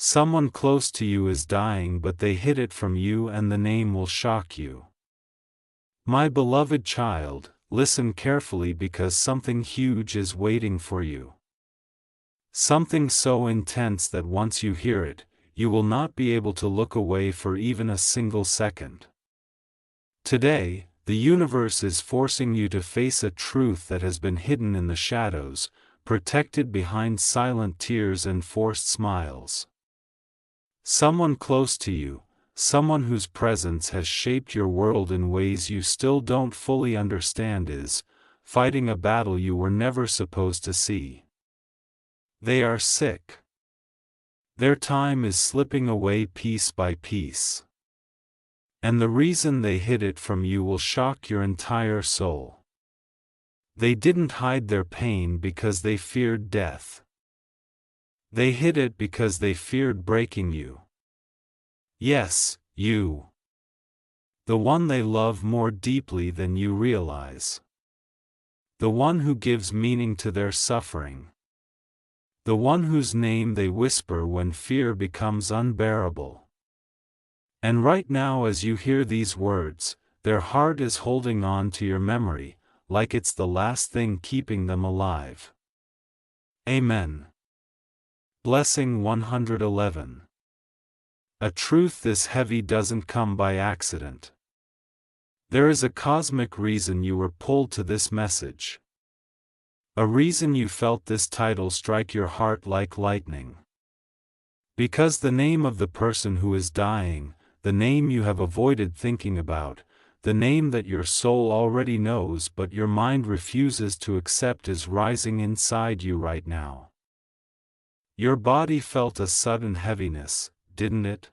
Someone close to you is dying, but they hid it from you, and the name will shock you. My beloved child, listen carefully, because something huge is waiting for you. Something so intense that once you hear it, you will not be able to look away for even a single second. Today, the universe is forcing you to face a truth that has been hidden in the shadows, protected behind silent tears and forced smiles. Someone close to you, someone whose presence has shaped your world in ways you still don't fully understand, is fighting a battle you were never supposed to see. They are sick. Their time is slipping away piece by piece. And the reason they hid it from you will shock your entire soul. They didn't hide their pain because they feared death. They hid it because they feared breaking you. Yes, you. The one they love more deeply than you realize. The one who gives meaning to their suffering. The one whose name they whisper when fear becomes unbearable. And right now, as you hear these words, their heart is holding on to your memory, like it's the last thing keeping them alive. Amen. Blessing 111. A truth this heavy doesn't come by accident. There is a cosmic reason you were pulled to this message. A reason you felt this title strike your heart like lightning. Because the name of the person who is dying, the name you have avoided thinking about, the name that your soul already knows but your mind refuses to accept, is rising inside you right now. Your body felt a sudden heaviness, didn't it?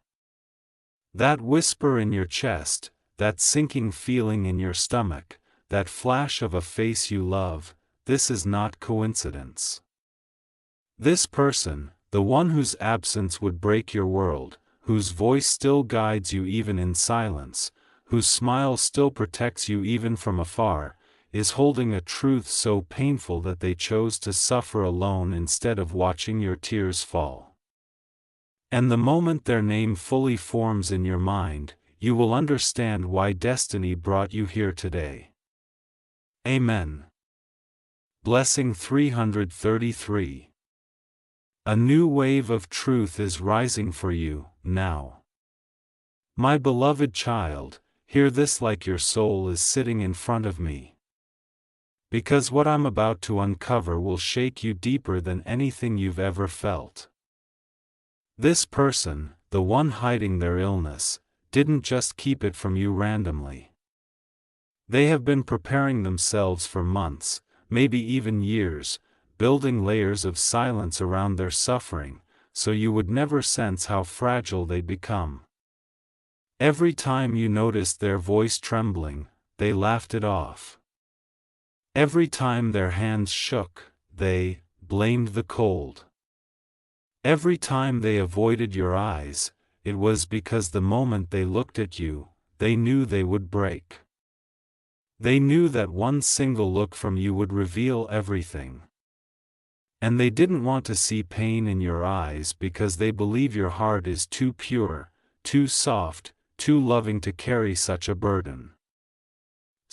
That whisper in your chest, that sinking feeling in your stomach, that flash of a face you love, this is not coincidence. This person, the one whose absence would break your world, whose voice still guides you even in silence, whose smile still protects you even from afar, is holding a truth so painful that they chose to suffer alone instead of watching your tears fall. And the moment their name fully forms in your mind, you will understand why destiny brought you here today. Amen. Blessing 333. A new wave of truth is rising for you, now. My beloved child, hear this like your soul is sitting in front of me. Because what I'm about to uncover will shake you deeper than anything you've ever felt. This person, the one hiding their illness, didn't just keep it from you randomly. They have been preparing themselves for months, maybe even years, building layers of silence around their suffering, so you would never sense how fragile they'd become. Every time you noticed their voice trembling, they laughed it off. Every time their hands shook, they blamed the cold. Every time they avoided your eyes, it was because the moment they looked at you, they knew they would break. They knew that one single look from you would reveal everything. And they didn't want to see pain in your eyes because they believe your heart is too pure, too soft, too loving to carry such a burden.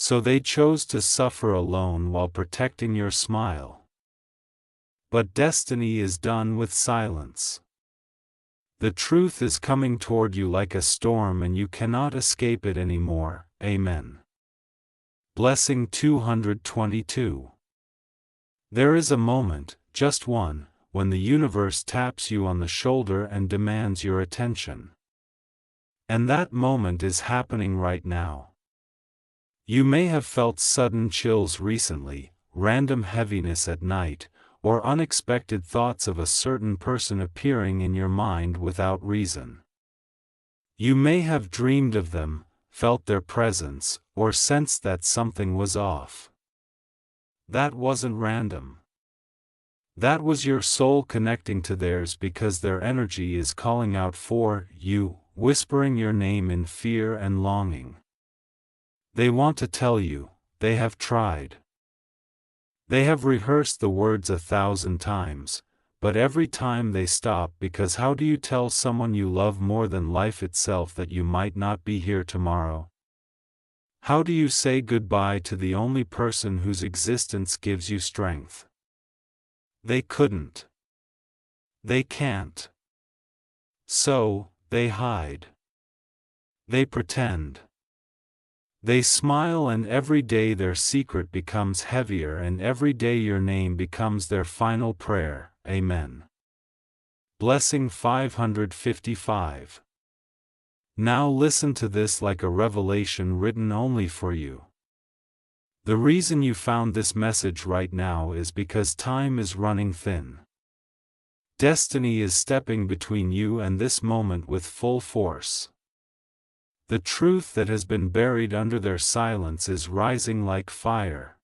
So they chose to suffer alone while protecting your smile. But destiny is done with silence. The truth is coming toward you like a storm and you cannot escape it anymore. Amen. Blessing 222. There is a moment, just one, when the universe taps you on the shoulder and demands your attention. And that moment is happening right now. You may have felt sudden chills recently, random heaviness at night, or unexpected thoughts of a certain person appearing in your mind without reason. You may have dreamed of them, felt their presence, or sensed that something was off. That wasn't random. That was your soul connecting to theirs because their energy is calling out for you, whispering your name in fear and longing. They want to tell you, they have tried. They have rehearsed the words 1,000 times, but every time they stop, because how do you tell someone you love more than life itself that you might not be here tomorrow? How do you say goodbye to the only person whose existence gives you strength? They couldn't. They can't. So, they hide. They pretend. They smile, and every day their secret becomes heavier, and every day your name becomes their final prayer. Amen. Blessing 555. Now listen to this like a revelation written only for you. The reason you found this message right now is because time is running thin. Destiny is stepping between you and this moment with full force. The truth that has been buried under their silence is rising like fire,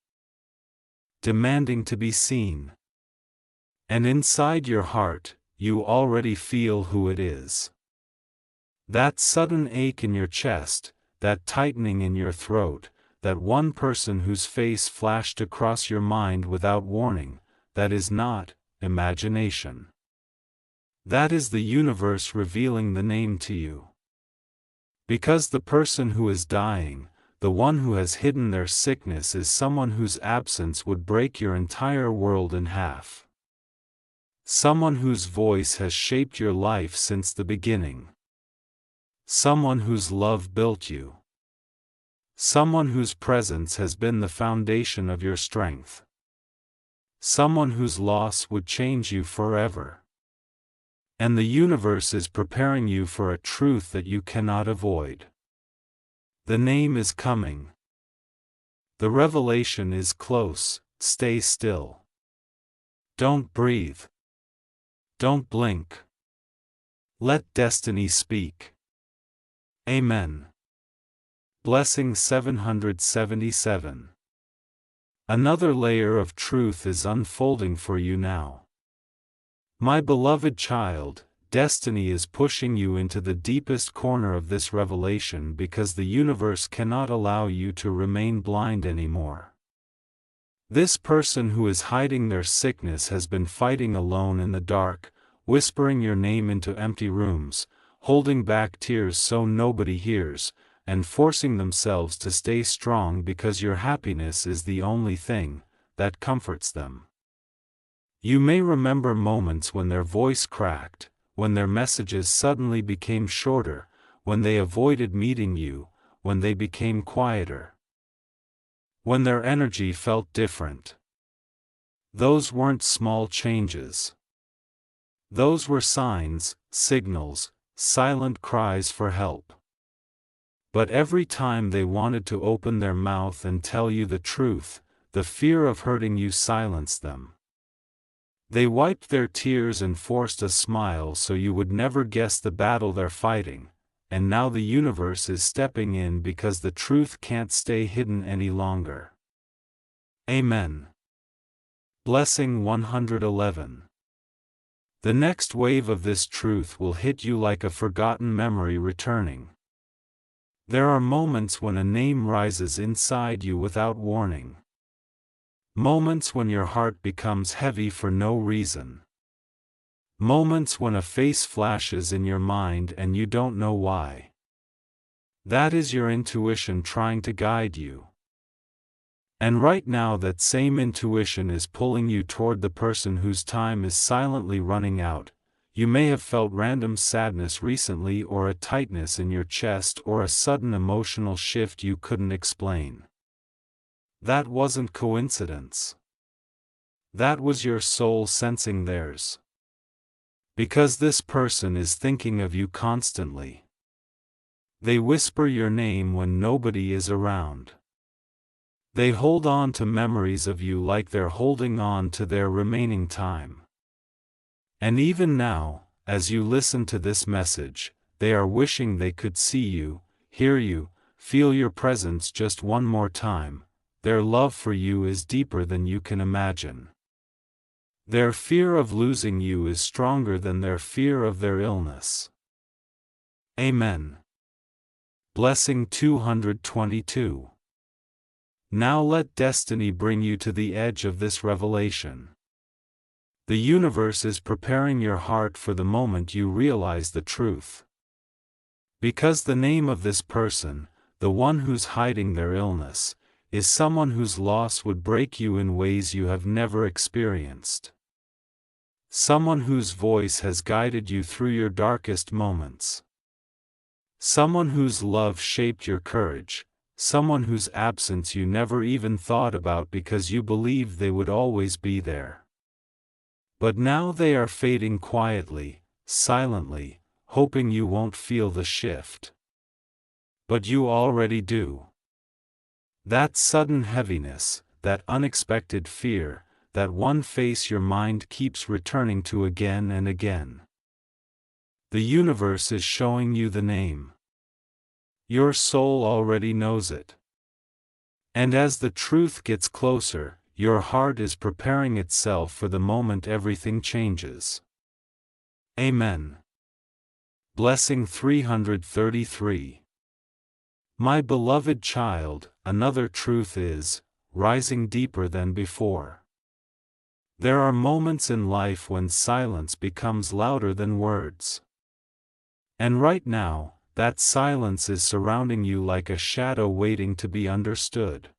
demanding to be seen. And inside your heart, you already feel who it is. That sudden ache in your chest, that tightening in your throat, that one person whose face flashed across your mind without warning, that is not imagination. That is the universe revealing the name to you. Because the person who is dying, the one who has hidden their sickness, is someone whose absence would break your entire world in half. Someone whose voice has shaped your life since the beginning. Someone whose love built you. Someone whose presence has been the foundation of your strength. Someone whose loss would change you forever. And the universe is preparing you for a truth that you cannot avoid. The name is coming. The revelation is close. Stay still. Don't breathe. Don't blink. Let destiny speak. Amen. Blessing 777. Another layer of truth is unfolding for you now. My beloved child, destiny is pushing you into the deepest corner of this revelation because the universe cannot allow you to remain blind anymore. This person who is hiding their sickness has been fighting alone in the dark, whispering your name into empty rooms, holding back tears so nobody hears, and forcing themselves to stay strong because your happiness is the only thing that comforts them. You may remember moments when their voice cracked, when their messages suddenly became shorter, when they avoided meeting you, when they became quieter. When their energy felt different. Those weren't small changes. Those were signs, signals, silent cries for help. But every time they wanted to open their mouth and tell you the truth, the fear of hurting you silenced them. They wiped their tears and forced a smile so you would never guess the battle they're fighting, and now the universe is stepping in because the truth can't stay hidden any longer. Amen. Blessing 111. The next wave of this truth will hit you like a forgotten memory returning. There are moments when a name rises inside you without warning. Moments when your heart becomes heavy for no reason. Moments when a face flashes in your mind and you don't know why. That is your intuition trying to guide you. And right now that same intuition is pulling you toward the person whose time is silently running out. You may have felt random sadness recently, or a tightness in your chest, or a sudden emotional shift you couldn't explain. That wasn't coincidence. That was your soul sensing theirs. Because this person is thinking of you constantly. They whisper your name when nobody is around. They hold on to memories of you like they're holding on to their remaining time. And even now, as you listen to this message, they are wishing they could see you, hear you, feel your presence just one more time. Their love for you is deeper than you can imagine. Their fear of losing you is stronger than their fear of their illness. Amen. Blessing 222. Now let destiny bring you to the edge of this revelation. The universe is preparing your heart for the moment you realize the truth. Because the name of this person, the one who's hiding their illness, is someone whose loss would break you in ways you have never experienced. Someone whose voice has guided you through your darkest moments. Someone whose love shaped your courage, someone whose absence you never even thought about because you believed they would always be there. But now they are fading quietly, silently, hoping you won't feel the shift. But you already do. That sudden heaviness, that unexpected fear, that one face your mind keeps returning to again and again. The universe is showing you the name. Your soul already knows it. And as the truth gets closer, your heart is preparing itself for the moment everything changes. Amen. Blessing 333. My beloved child, another truth is, rising deeper than before. There are moments in life when silence becomes louder than words. And right now, that silence is surrounding you like a shadow waiting to be understood.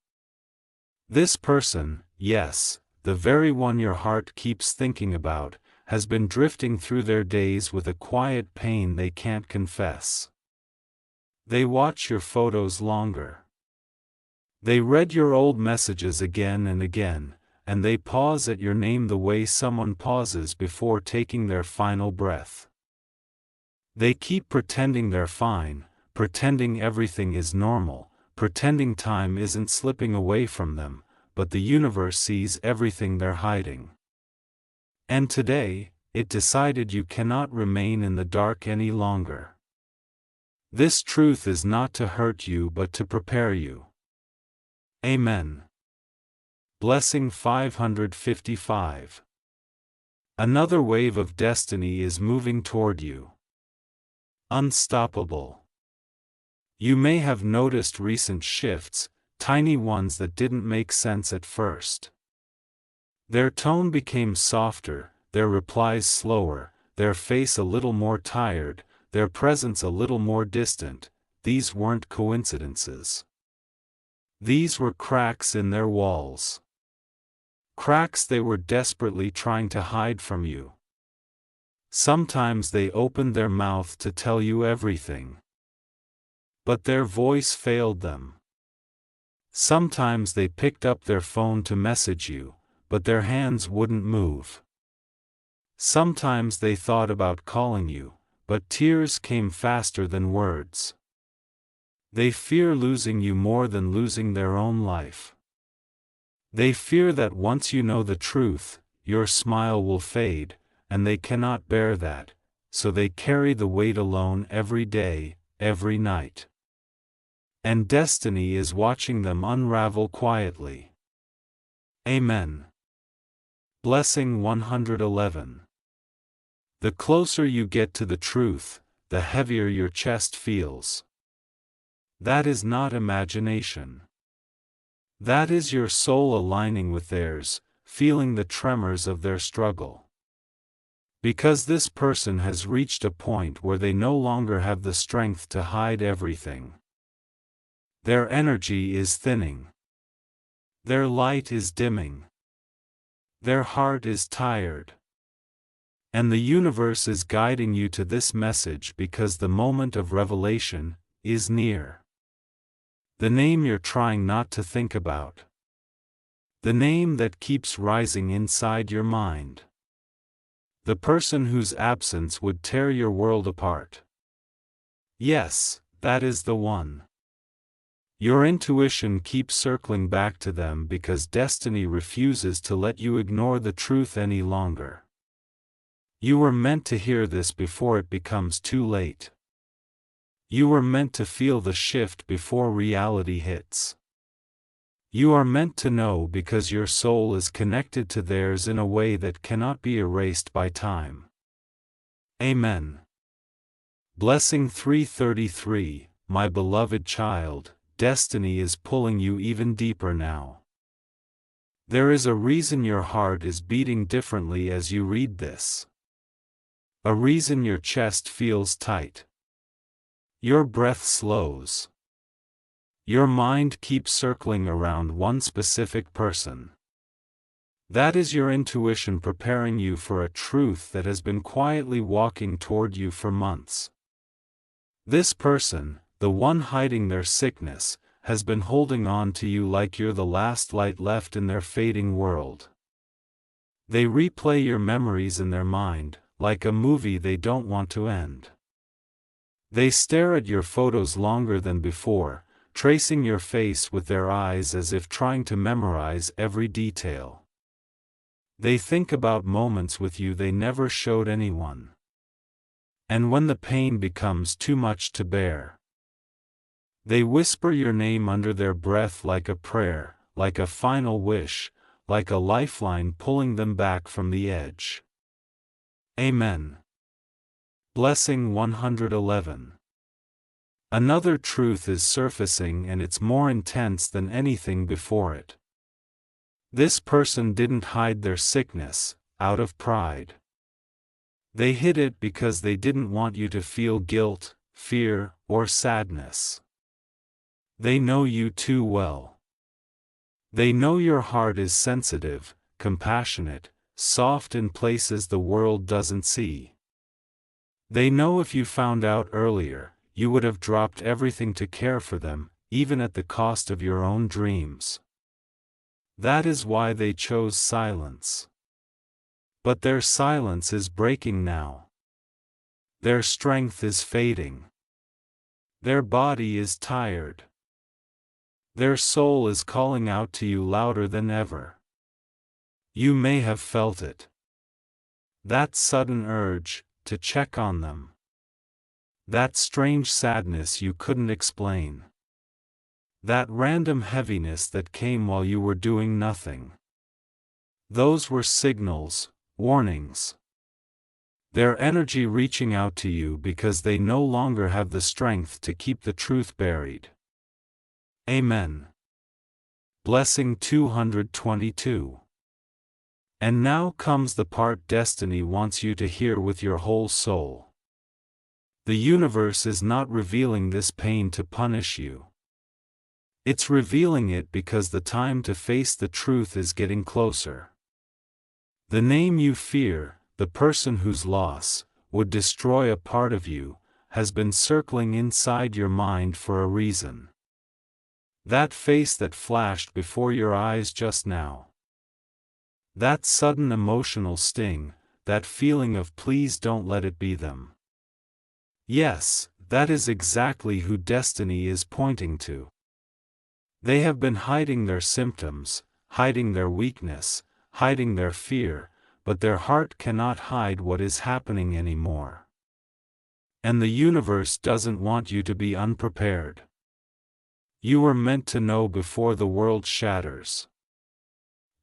This person, yes, the very one your heart keeps thinking about, has been drifting through their days with a quiet pain they can't confess. They watch your photos longer. They read your old messages again and again, and they pause at your name the way someone pauses before taking their final breath. They keep pretending they're fine, pretending everything is normal, pretending time isn't slipping away from them, but the universe sees everything they're hiding. And today, it decided you cannot remain in the dark any longer. This truth is not to hurt you but to prepare you. Amen. Blessing 555. Another wave of destiny is moving toward you. Unstoppable. You may have noticed recent shifts, tiny ones that didn't make sense at first. Their tone became softer, their replies slower, their face a little more tired, their presence a little more distant. These weren't coincidences. These were cracks in their walls. Cracks they were desperately trying to hide from you. Sometimes they opened their mouth to tell you everything. But their voice failed them. Sometimes they picked up their phone to message you, but their hands wouldn't move. Sometimes they thought about calling you, but tears came faster than words. They fear losing you more than losing their own life. They fear that once you know the truth, your smile will fade, and they cannot bear that, so they carry the weight alone every day, every night. And destiny is watching them unravel quietly. Amen. Blessing 111. The closer you get to the truth, the heavier your chest feels. That is not imagination. That is your soul aligning with theirs, feeling the tremors of their struggle. Because this person has reached a point where they no longer have the strength to hide everything. Their energy is thinning. Their light is dimming. Their heart is tired. And the universe is guiding you to this message because the moment of revelation is near. The name you're trying not to think about. The name that keeps rising inside your mind. The person whose absence would tear your world apart. Yes, that is the one. Your intuition keeps circling back to them because destiny refuses to let you ignore the truth any longer. You were meant to hear this before it becomes too late. You were meant to feel the shift before reality hits. You are meant to know because your soul is connected to theirs in a way that cannot be erased by time. Amen. Blessing 333, my beloved child, destiny is pulling you even deeper now. There is a reason your heart is beating differently as you read this. A reason your chest feels tight. Your breath slows. Your mind keeps circling around one specific person. That is your intuition preparing you for a truth that has been quietly walking toward you for months. This person, the one hiding their sickness, has been holding on to you like you're the last light left in their fading world. They replay your memories in their mind, like a movie they don't want to end. They stare at your photos longer than before, tracing your face with their eyes as if trying to memorize every detail. They think about moments with you they never showed anyone. And when the pain becomes too much to bear, they whisper your name under their breath like a prayer, like a final wish, like a lifeline pulling them back from the edge. Amen. Blessing 111. Another truth is surfacing and it's more intense than anything before it. This person didn't hide their sickness, out of pride. They hid it because they didn't want you to feel guilt, fear, or sadness. They know you too well. They know your heart is sensitive, compassionate, soft in places the world doesn't see. They know if you found out earlier, you would have dropped everything to care for them, even at the cost of your own dreams. That is why they chose silence. But their silence is breaking now. Their strength is fading. Their body is tired. Their soul is calling out to you louder than ever. You may have felt it. That sudden urge to check on them. That strange sadness you couldn't explain. That random heaviness that came while you were doing nothing. Those were signals, warnings. Their energy reaching out to you because they no longer have the strength to keep the truth buried. Amen. Blessing 222. And now comes the part destiny wants you to hear with your whole soul. The universe is not revealing this pain to punish you. It's revealing it because the time to face the truth is getting closer. The name you fear, the person whose loss would destroy a part of you, has been circling inside your mind for a reason. That face that flashed before your eyes just now. That sudden emotional sting, that feeling of please don't let it be them. Yes, that is exactly who destiny is pointing to. They have been hiding their symptoms, hiding their weakness, hiding their fear, but their heart cannot hide what is happening anymore. And the universe doesn't want you to be unprepared. You were meant to know before the world shatters.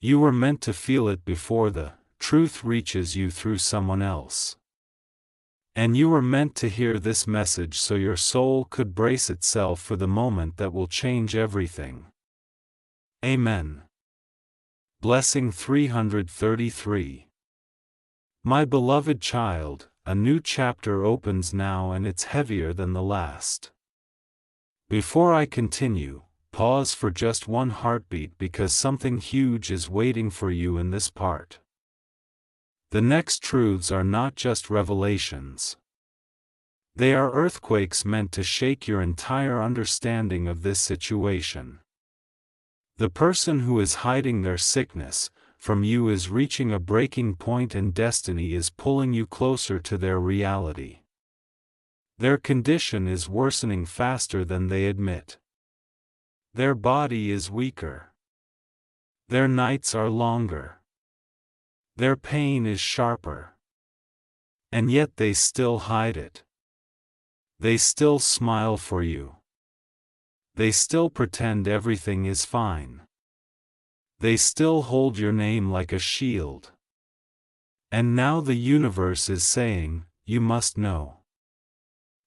You were meant to feel it before the truth reaches you through someone else. And you were meant to hear this message so your soul could brace itself for the moment that will change everything. Amen. Blessing 333. My beloved child, a new chapter opens now and it's heavier than the last. Before I continue, pause for just one heartbeat because something huge is waiting for you in this part. The next truths are not just revelations. They are earthquakes meant to shake your entire understanding of this situation. The person who is hiding their sickness from you is reaching a breaking point and destiny is pulling you closer to their reality. Their condition is worsening faster than they admit. Their body is weaker. Their nights are longer. Their pain is sharper. And yet they still hide it. They still smile for you. They still pretend everything is fine. They still hold your name like a shield. And now the universe is saying, you must know.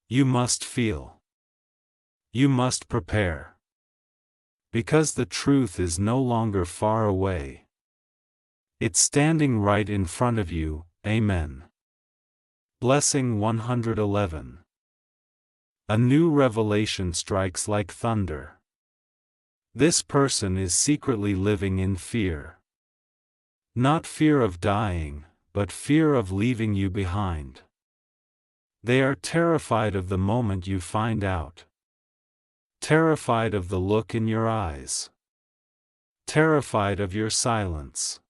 You must feel. You must prepare. Because the truth is no longer far away. It's standing right in front of you. Amen. Blessing 111. A new revelation strikes like thunder. This person is secretly living in fear. Not fear of dying, but fear of leaving you behind. They are terrified of the moment you find out. Terrified of the look in your eyes. Terrified of your silence.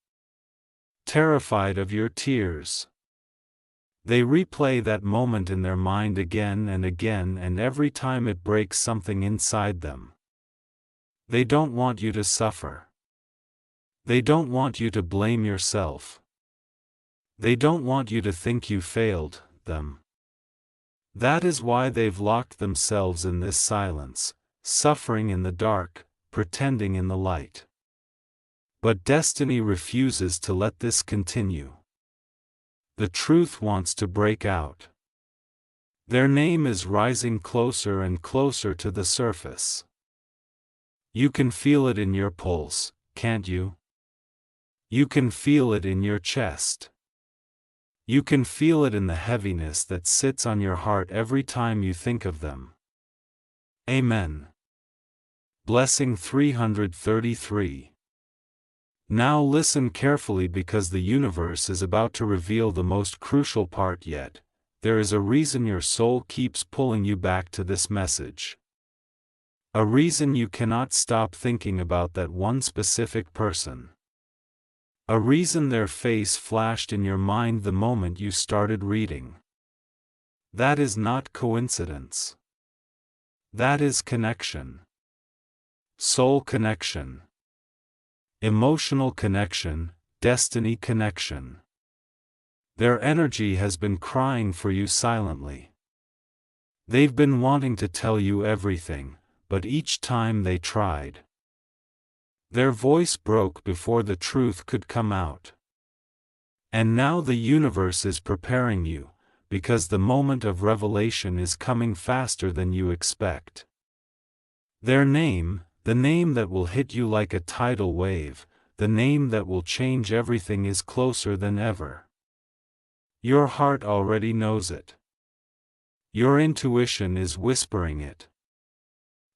Terrified of your tears. They replay that moment in their mind again and again, and every time it breaks something inside them. They don't want you to suffer. They don't want you to blame yourself. They don't want you to think you failed them. That is why they've locked themselves in this silence, suffering in the dark, pretending in the light. But destiny refuses to let this continue. The truth wants to break out. Their name is rising closer and closer to the surface. You can feel it in your pulse, can't you? You can feel it in your chest. You can feel it in the heaviness that sits on your heart every time you think of them. Amen. Blessing 333. Now listen carefully, because the universe is about to reveal the most crucial part yet. There is a reason your soul keeps pulling you back to this message. A reason you cannot stop thinking about that one specific person. A reason their face flashed in your mind the moment you started reading. That is not coincidence. That is connection. Soul connection. Emotional connection, destiny connection. Their energy has been crying for you silently. They've been wanting to tell you everything, but each time they tried, their voice broke before the truth could come out. And now the universe is preparing you, because the moment of revelation is coming faster than you expect. Their name, the name that will hit you like a tidal wave, the name that will change everything, is closer than ever. Your heart already knows it. Your intuition is whispering it.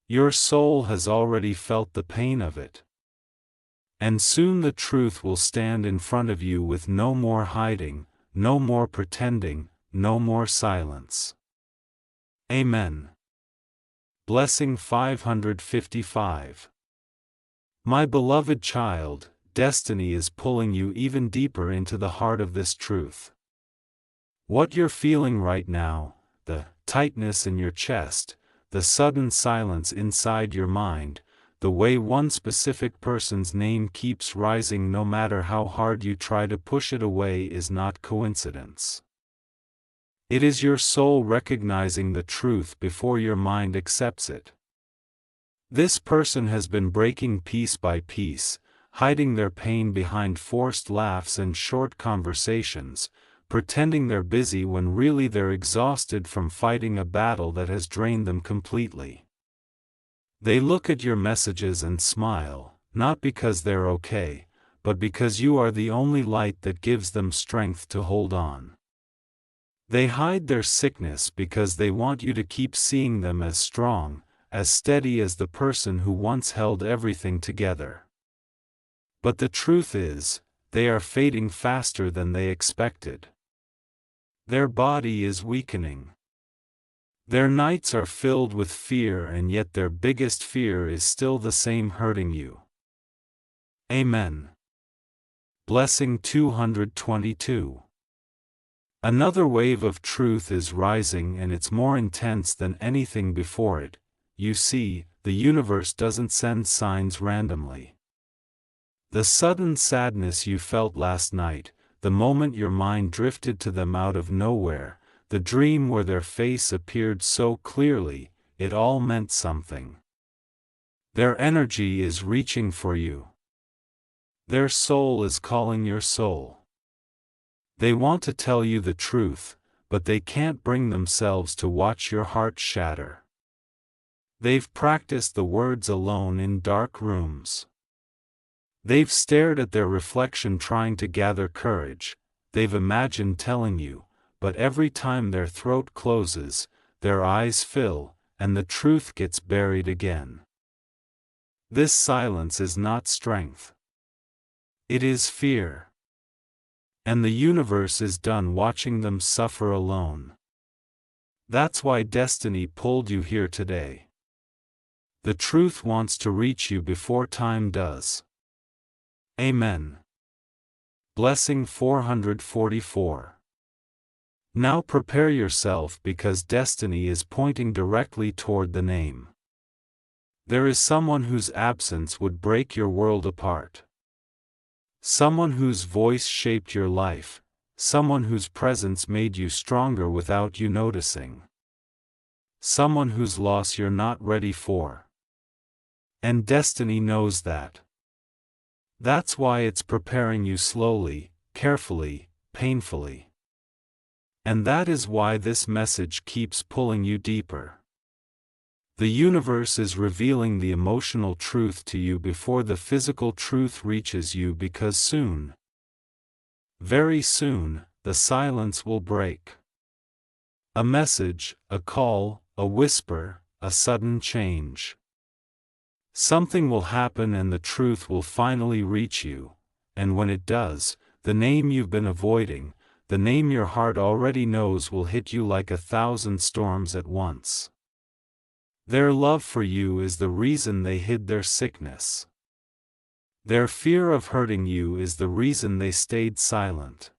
Your soul has already felt the pain of it. And soon the truth will stand in front of you with no more hiding, no more pretending, no more silence. Amen. Blessing 555. My beloved child, destiny is pulling you even deeper into the heart of this truth. What you're feeling right now, the tightness in your chest, the sudden silence inside your mind, the way one specific person's name keeps rising no matter how hard you try to push it away, is not coincidence. It is your soul recognizing the truth before your mind accepts it. This person has been breaking piece by piece, hiding their pain behind forced laughs and short conversations, pretending they're busy when really they're exhausted from fighting a battle that has drained them completely. They look at your messages and smile, not because they're okay, but because you are the only light that gives them strength to hold on. They hide their sickness because they want you to keep seeing them as strong, as steady as the person who once held everything together. But the truth is, they are fading faster than they expected. Their body is weakening. Their nights are filled with fear, and yet their biggest fear is still the same, hurting you. Amen. Blessing 222. Another wave of truth is rising, and it's more intense than anything before it. You see, the universe doesn't send signs randomly. The sudden sadness you felt last night, the moment your mind drifted to them out of nowhere, the dream where their face appeared so clearly, it all meant something. Their energy is reaching for you. Their soul is calling your soul. They want to tell you the truth, but they can't bring themselves to watch your heart shatter. They've practiced the words alone in dark rooms. They've stared at their reflection trying to gather courage, they've imagined telling you, but every time their throat closes, their eyes fill, and the truth gets buried again. This silence is not strength. It is fear. And the universe is done watching them suffer alone. That's why destiny pulled you here today. The truth wants to reach you before time does. Amen. Blessing 444. Now prepare yourself because destiny is pointing directly toward the name. There is someone whose absence would break your world apart. Someone whose voice shaped your life, someone whose presence made you stronger without you noticing. Someone whose loss you're not ready for. And destiny knows that. That's why it's preparing you slowly, carefully, painfully. And that is why this message keeps pulling you deeper. The universe is revealing the emotional truth to you before the physical truth reaches you because soon, very soon, the silence will break. A message, a call, a whisper, a sudden change. Something will happen and the truth will finally reach you, and when it does, the name you've been avoiding, the name your heart already knows will hit you like 1,000 storms at once. Their love for you is the reason they hid their sickness. Their fear of hurting you is the reason they stayed silent.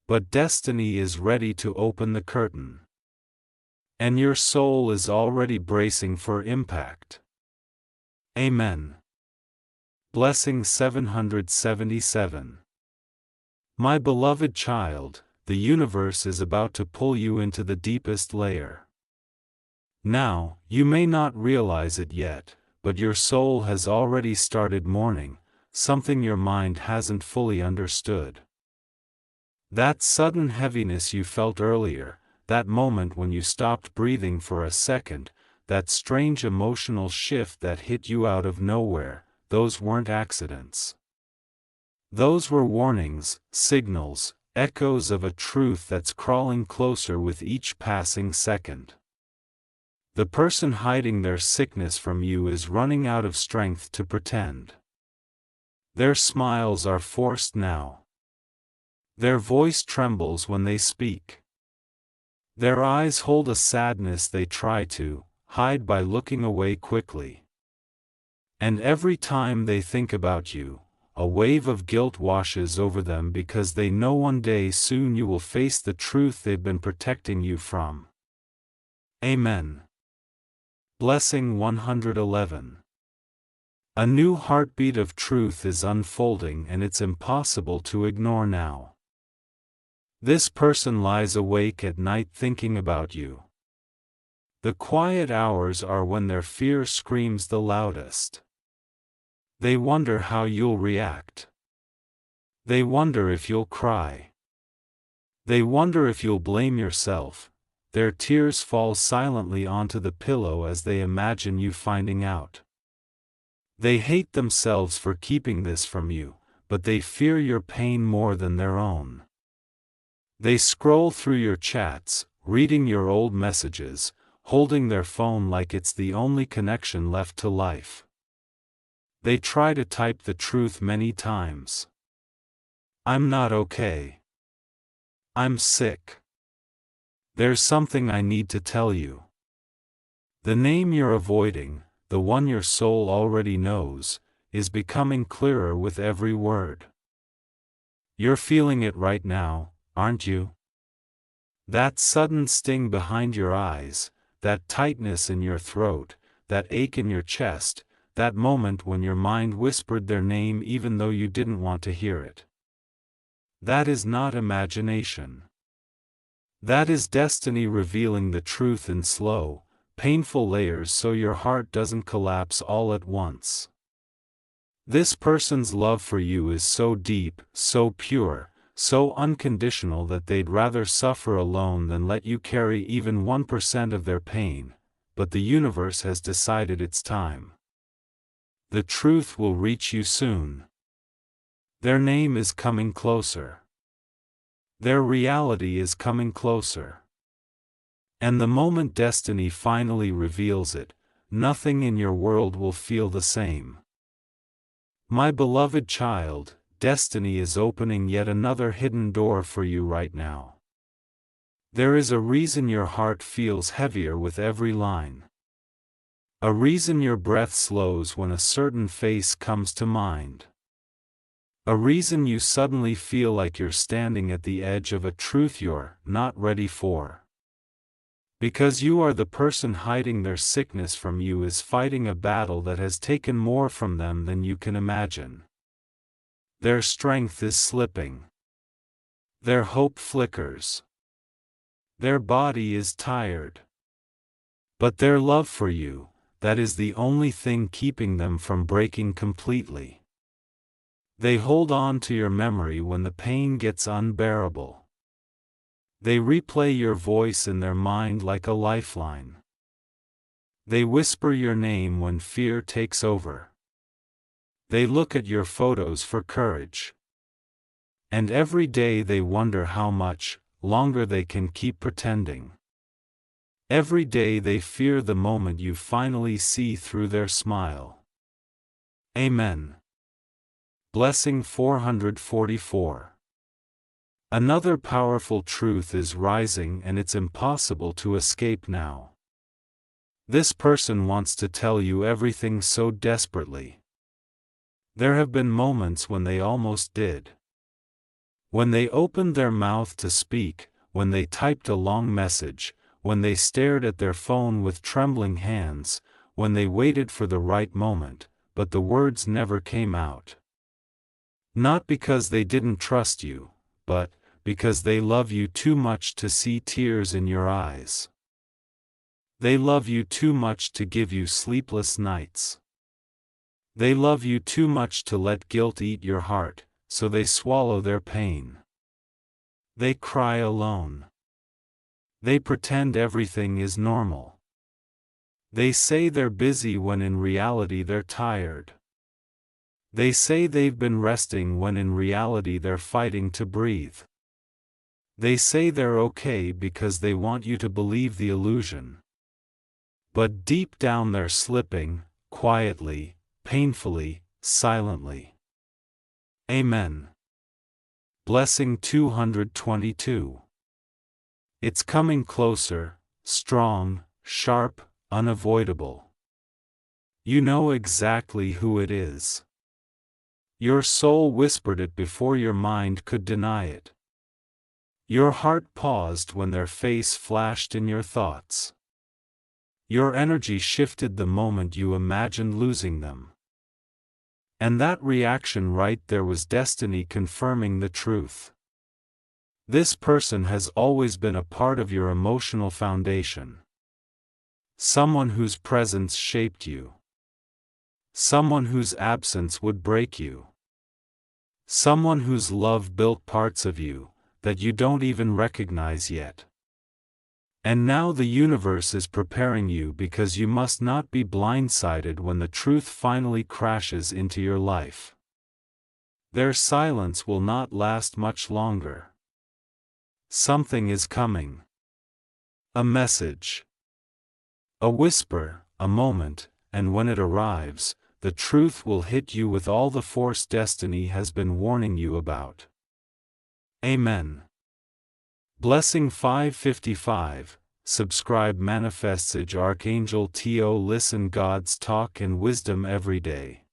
But destiny is ready to open the curtain. And your soul is already bracing for impact. Amen. Blessing 777. My beloved child, the universe is about to pull you into the deepest layer. Now, you may not realize it yet, but your soul has already started mourning, something your mind hasn't fully understood. That sudden heaviness you felt earlier, that moment when you stopped breathing for a second, that strange emotional shift that hit you out of nowhere, those weren't accidents. Those were warnings, signals, echoes of a truth that's crawling closer with each passing second. The person hiding their sickness from you is running out of strength to pretend. Their smiles are forced now. Their voice trembles when they speak. Their eyes hold a sadness they try to hide by looking away quickly. And every time they think about you, a wave of guilt washes over them because they know one day soon you will face the truth they've been protecting you from. Amen. Blessing 111. A new heartbeat of truth is unfolding and it's impossible to ignore now. This person lies awake at night thinking about you. The quiet hours are when their fear screams the loudest. They wonder how you'll react. They wonder if you'll cry. They wonder if you'll blame yourself. Their tears fall silently onto the pillow as they imagine you finding out. They hate themselves for keeping this from you, but they fear your pain more than their own. They scroll through your chats, reading your old messages, holding their phone like it's the only connection left to life. They try to type the truth many times. I'm not okay. I'm sick. There's something I need to tell you. The name you're avoiding, the one your soul already knows, is becoming clearer with every word. You're feeling it right now, aren't you? That sudden sting behind your eyes, that tightness in your throat, that ache in your chest, that moment when your mind whispered their name even though you didn't want to hear it. That is not imagination. That is destiny revealing the truth in slow, painful layers so your heart doesn't collapse all at once. This person's love for you is so deep, so pure, so unconditional that they'd rather suffer alone than let you carry even 1% of their pain, but the universe has decided it's time. The truth will reach you soon. Their name is coming closer. Their reality is coming closer. And the moment destiny finally reveals it, nothing in your world will feel the same. My beloved child, destiny is opening yet another hidden door for you right now. There is a reason your heart feels heavier with every line. A reason your breath slows when a certain face comes to mind. A reason you suddenly feel like you're standing at the edge of a truth you're not ready for. Because you are the person hiding their sickness from you is fighting a battle that has taken more from them than you can imagine. Their strength is slipping. Their hope flickers. Their body is tired. But their love for you, that is the only thing keeping them from breaking completely. They hold on to your memory when the pain gets unbearable. They replay your voice in their mind like a lifeline. They whisper your name when fear takes over. They look at your photos for courage. And every day they wonder how much longer they can keep pretending. Every day they fear the moment you finally see through their smile. Amen. Blessing 444. Another powerful truth is rising and it's impossible to escape now. This person wants to tell you everything so desperately. There have been moments when they almost did. When they opened their mouth to speak, when they typed a long message, when they stared at their phone with trembling hands, when they waited for the right moment, but the words never came out. Not because they didn't trust you, but because they love you too much to see tears in your eyes. They love you too much to give you sleepless nights. They love you too much to let guilt eat your heart, so they swallow their pain. They cry alone. They pretend everything is normal. They say they're busy when in reality they're tired. They say they've been resting when in reality they're fighting to breathe. They say they're okay because they want you to believe the illusion. But deep down they're slipping, quietly, painfully, silently. Amen. Blessing 222. It's coming closer, strong, sharp, unavoidable. You know exactly who it is. Your soul whispered it before your mind could deny it. Your heart paused when their face flashed in your thoughts. Your energy shifted the moment you imagined losing them. And that reaction right there was destiny confirming the truth. This person has always been a part of your emotional foundation. Someone whose presence shaped you. Someone whose absence would break you. Someone whose love built parts of you that you don't even recognize yet. And now the universe is preparing you because you must not be blindsided when the truth finally crashes into your life. Their silence will not last much longer. Something is coming. A message. A whisper, a moment, and when it arrives, the truth will hit you with all the force destiny has been warning you about. Amen. Blessing 555. Subscribe Manifestage Archangel T.O. Listen God's talk and wisdom every day.